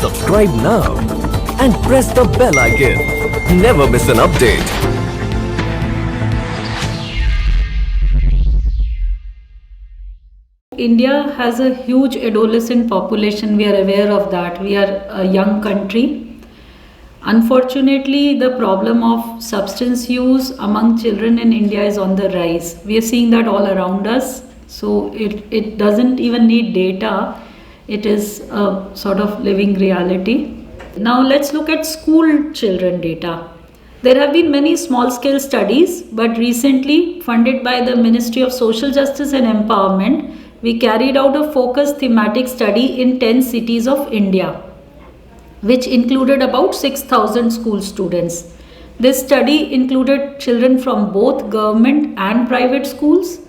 Subscribe now and press the bell icon. Never miss an update. India has a huge adolescent population. We are aware of that. We are a young country. Unfortunately, the problem of substance use among children in India is on the rise. We are seeing that all around us. So it doesn't even need data. It is a sort of living reality. Now let's look at school children data. There have been many small-scale studies, but recently, funded by the Ministry of Social Justice and Empowerment, we carried out a focused thematic study in 10 cities of India, which included about 6,000 school students. This study included children from both government and private schools.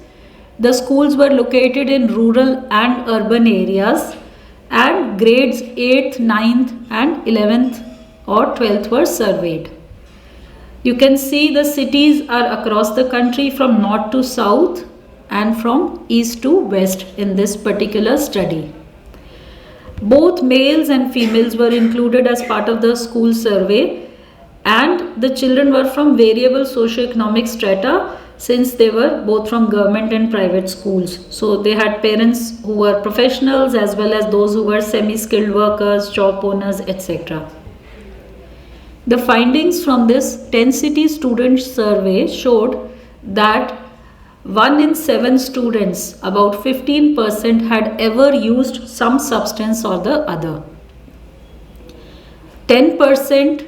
The schools were located in rural and urban areas, and grades 8th, 9th and 11th or 12th were surveyed. You can see the cities are across the country from north to south and from east to west in this particular study. Both males and females were included as part of the school survey, and the children were from variable socioeconomic strata since they were both from government and private schools. So they had parents who were professionals as well as those who were semi-skilled workers, shop owners, etc. The findings from this 10 city student survey showed that 1 in 7 students, about 15%, had ever used some substance or the other. 10%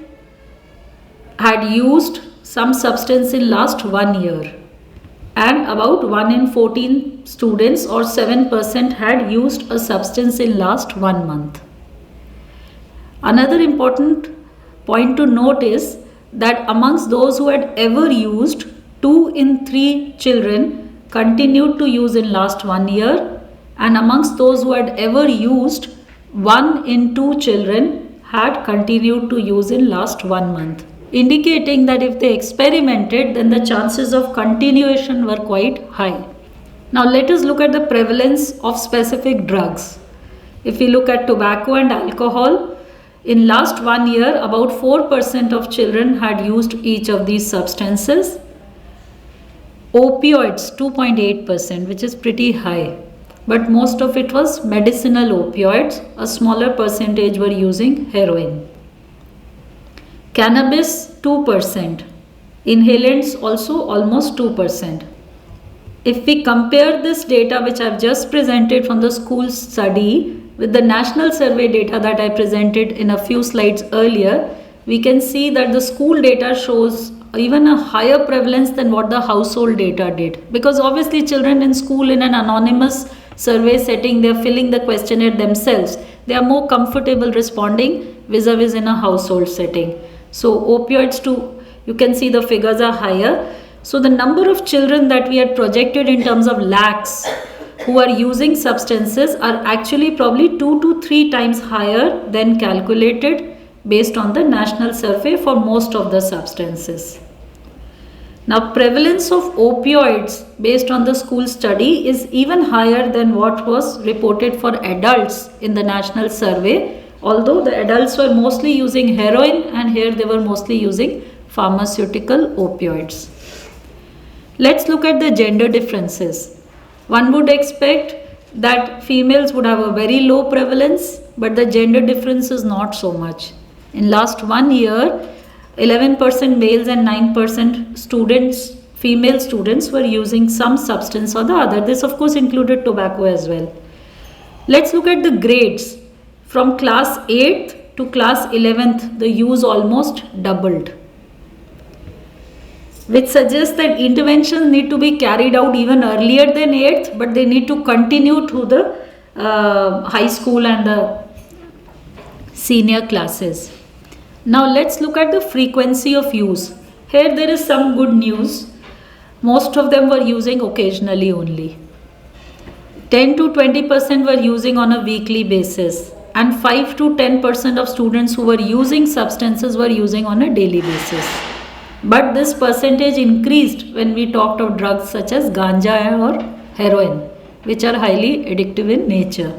had used some substance in last 1 year, and about 1 in 14 students or 7% had used a substance in last 1 month. Another important point to note is that amongst those who had ever used, 2 in 3 children continued to use in last 1 year, and amongst those who had ever used, 1 in 2 children had continued to use in last 1 month, indicating that if they experimented, then the chances of continuation were quite high. Now let us look at the prevalence of specific drugs. If we look at tobacco and alcohol, in last 1 year, about 4% of children had used each of these substances. Opioids, 2.8%, which is pretty high, but most of it was medicinal opioids. A smaller percentage were using heroin. Cannabis, 2%. Inhalants also almost 2%. If we compare this data which I have just presented from the school study with the national survey data that I presented in a few slides earlier, we can see that the school data shows even a higher prevalence than what the household data did, because obviously children in school in an anonymous survey setting, they are filling the questionnaire themselves. They are more comfortable responding vis-a-vis in a household setting. So opioids too, you can see the figures are higher. So the number of children that we had projected in terms of lakhs who are using substances are actually probably 2 to 3 times higher than calculated based on the national survey for most of the substances. Now prevalence of opioids based on the school study is even higher than what was reported for adults in the national survey, although the adults were mostly using heroin and here they were mostly using pharmaceutical opioids. Let's look at the gender differences. One would expect that females would have a very low prevalence, but the gender difference is not so much. In last 1 year, 11% males and 9% students, female students, were using some substance or the other. This of course included tobacco as well. Let's look at the grades. From class 8th to class 11th, the use almost doubled, which suggests that interventions need to be carried out even earlier than 8th, but they need to continue to the high school and the senior classes. Now let's look at the frequency of use. Here there is some good news. Most of them were using occasionally only. 10 to 20% were using on a weekly basis, and 5 to 10% of students who were using substances were using on a daily basis. But this percentage increased when we talked of drugs such as ganja or heroin, which are highly addictive in nature.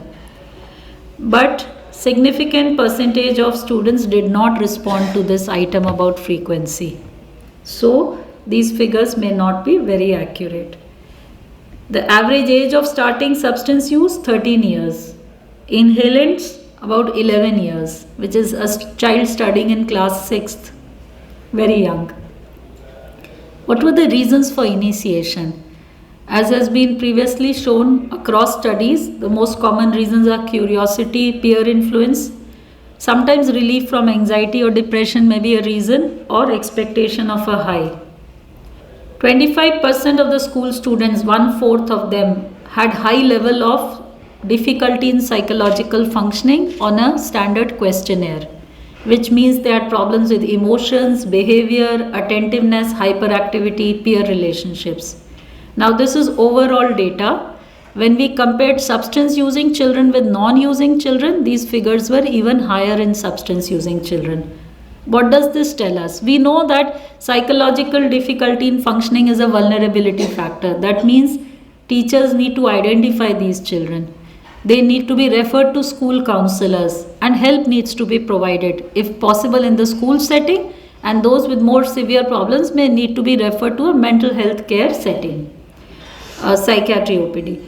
But significant percentage of students did not respond to this item about frequency. So these figures may not be very accurate. The average age of starting substance use 13 years. Inhalants about 11 years, which is a child studying in class 6th, very young. What were the reasons for initiation? As has been previously shown across studies, the most common reasons are curiosity, peer influence. Sometimes relief from anxiety or depression may be a reason, or expectation of a high. 25% of the school students, 1/4 of them, had high level of difficulty in psychological functioning on a standard questionnaire, which means they had problems with emotions, behavior, attentiveness, hyperactivity, peer relationships. Now this is overall data. When we compared substance using children with non-using children, these figures were even higher in substance using children. What does this tell us? We know that psychological difficulty in functioning is a vulnerability factor. That means teachers need to identify these children. They need to be referred to school counselors, and help needs to be provided, if possible in the school setting, and those with more severe problems may need to be referred to a mental health care setting, a psychiatry OPD.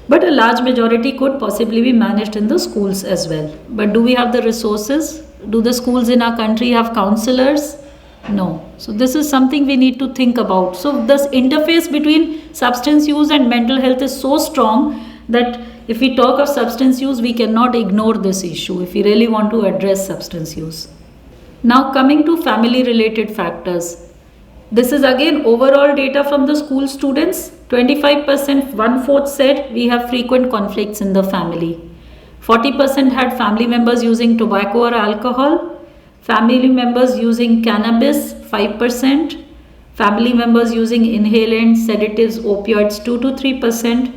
But a large majority could possibly be managed in the schools as well. But do we have the resources? Do the schools in our country have counselors? No. So this is something we need to think about. So this interface between substance use and mental health is so strong that if we talk of substance use, we cannot ignore this issue if we really want to address substance use. Now coming to family related factors. This is again overall data from the school students. 25%, 1/4 said we have frequent conflicts in the family. 40% had family members using tobacco or alcohol. Family members using cannabis, 5%. Family members using inhalants, sedatives, opioids, 2 to 3%.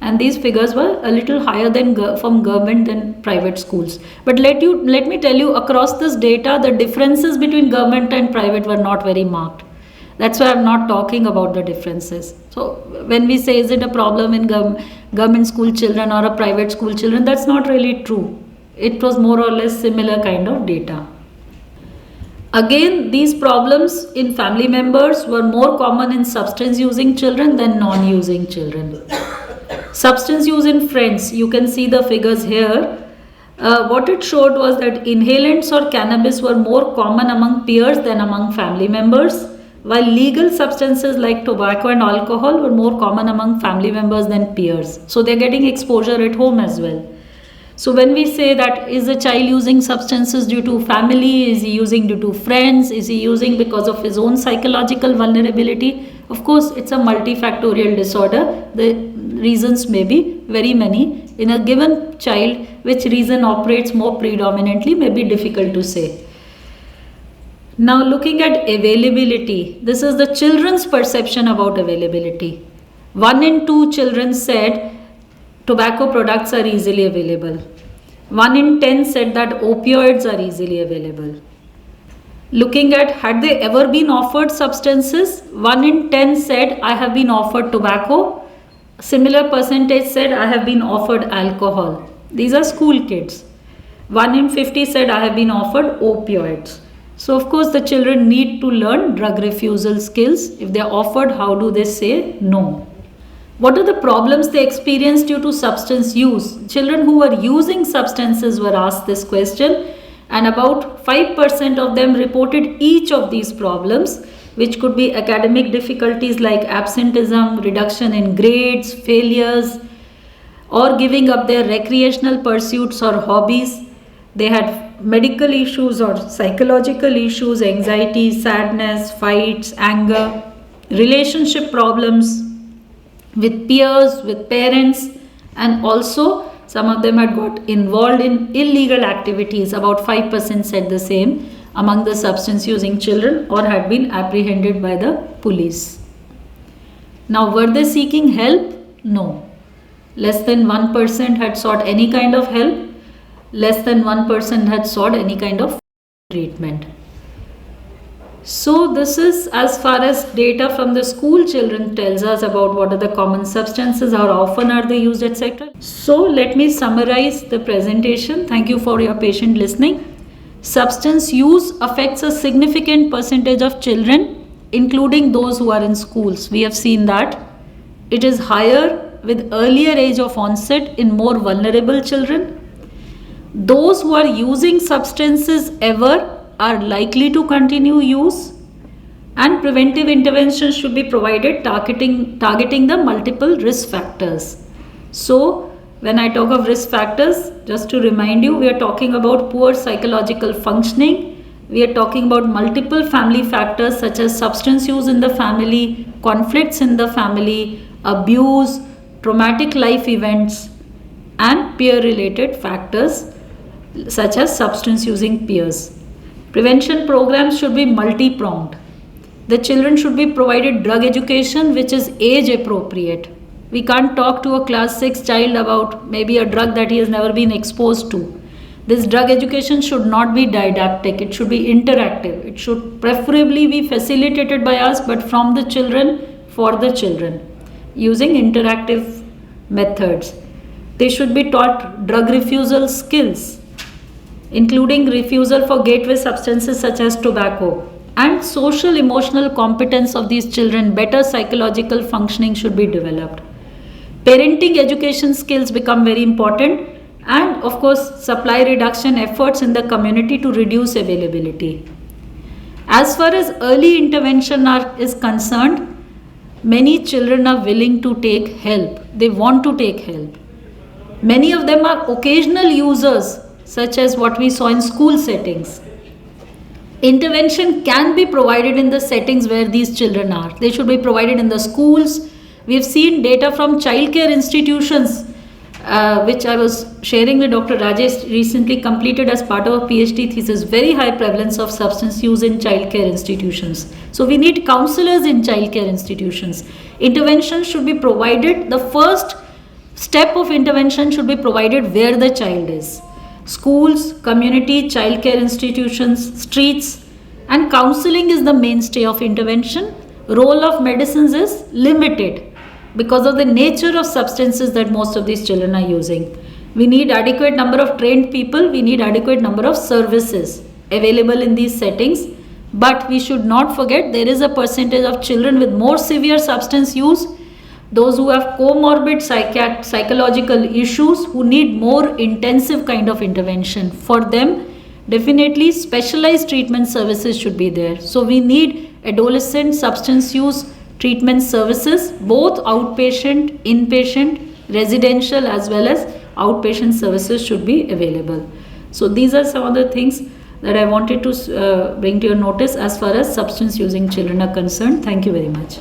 And these figures were a little higher than from government than private schools. But let me tell you, across this data, the differences between government and private were not very marked. That's why I'm not talking about the differences. So when we say, is it a problem in government school children or a private school children, that's not really true. It was more or less similar kind of data. Again, these problems in family members were more common in substance using children than non-using children. Substance use in friends, you can see the figures here. What it showed was that inhalants or cannabis were more common among peers than among family members, while legal substances like tobacco and alcohol were more common among family members than peers. So they're getting exposure at home as well. So when we say that, is a child using substances due to family, is he using due to friends, is he using because of his own psychological vulnerability? Of course, it's a multifactorial disorder. The reasons may be very many. In a given child, which reason operates more predominantly may be difficult to say. Now looking at availability, this is the children's perception about availability. 1 in 2 children said tobacco products are easily available. 1 in 10 said that opioids are easily available. Looking at, had they ever been offered substances, 1 in 10 said I have been offered tobacco. Similar percentage said I have been offered alcohol. These are school kids. 1 in 50 said I have been offered opioids. So of course the children need to learn drug refusal skills. If they are offered, how do they say no? What are the problems they experience due to substance use? Children who were using substances were asked this question, and about 5% of them reported each of these problems, which could be academic difficulties like absenteeism, reduction in grades, failures, or giving up their recreational pursuits or hobbies. They had medical issues or psychological issues, anxiety, sadness, fights, anger, relationship problems with peers, with parents, and also some of them had got involved in illegal activities. About 5% said the same among the substance using children, or had been apprehended by the police. Now, were they seeking help? No. Less than 1% had sought any kind of help. Less than 1% had sought any kind of treatment. So this is as far as data from the school children tells us about what are the common substances, how often are they used, etc. So let me summarize the presentation. Thank you for your patient listening. Substance use affects a significant percentage of children, including those who are in schools. We have seen that it is higher with earlier age of onset in more vulnerable children. Those who are using substances ever are likely to continue use, and preventive interventions should be provided targeting the multiple risk factors. So when I talk of risk factors, just to remind you, we are talking about poor psychological functioning, we are talking about multiple family factors such as substance use in the family, conflicts in the family, abuse, traumatic life events, and peer related factors such as substance using peers. Prevention programs should be multi-pronged. The children should be provided drug education which is age appropriate. We can't talk to a class 6 child about maybe a drug that he has never been exposed to. This drug education should not be didactic, it should be interactive. It should preferably be facilitated by us but from the children for the children using interactive methods. They should be taught drug refusal skills, including refusal for gateway substances such as tobacco, and social emotional competence of these children, better psychological functioning should be developed. Parenting education skills become very important, and of course supply reduction efforts in the community to reduce availability. As far as early intervention is concerned, many children are willing to take help. They want to take help. Many of them are occasional users, such as what we saw in school settings. Intervention can be provided in the settings where these children are. They should be provided in the schools. We have seen data from childcare institutions, which I was sharing with Dr. Rajesh, recently completed as part of a PhD thesis. Very high prevalence of substance use in childcare institutions. So we need counselors in childcare institutions. Intervention should be provided. The first step of intervention should be provided where the child is. Schools, community, childcare institutions, streets, and counseling is the mainstay of intervention. Role of medicines is limited because of the nature of substances that most of these children are using. We need adequate number of trained people, we need adequate number of services available in these settings, but we should not forget there is a percentage of children with more severe substance use, those who have comorbid psychological issues, who need more intensive kind of intervention. For them, definitely specialized treatment services should be there. So we need adolescent substance use treatment services, both outpatient, inpatient, residential as well as outpatient services should be available. So these are some of the things that I wanted to bring to your notice as far as substance using children are concerned. Thank you very much.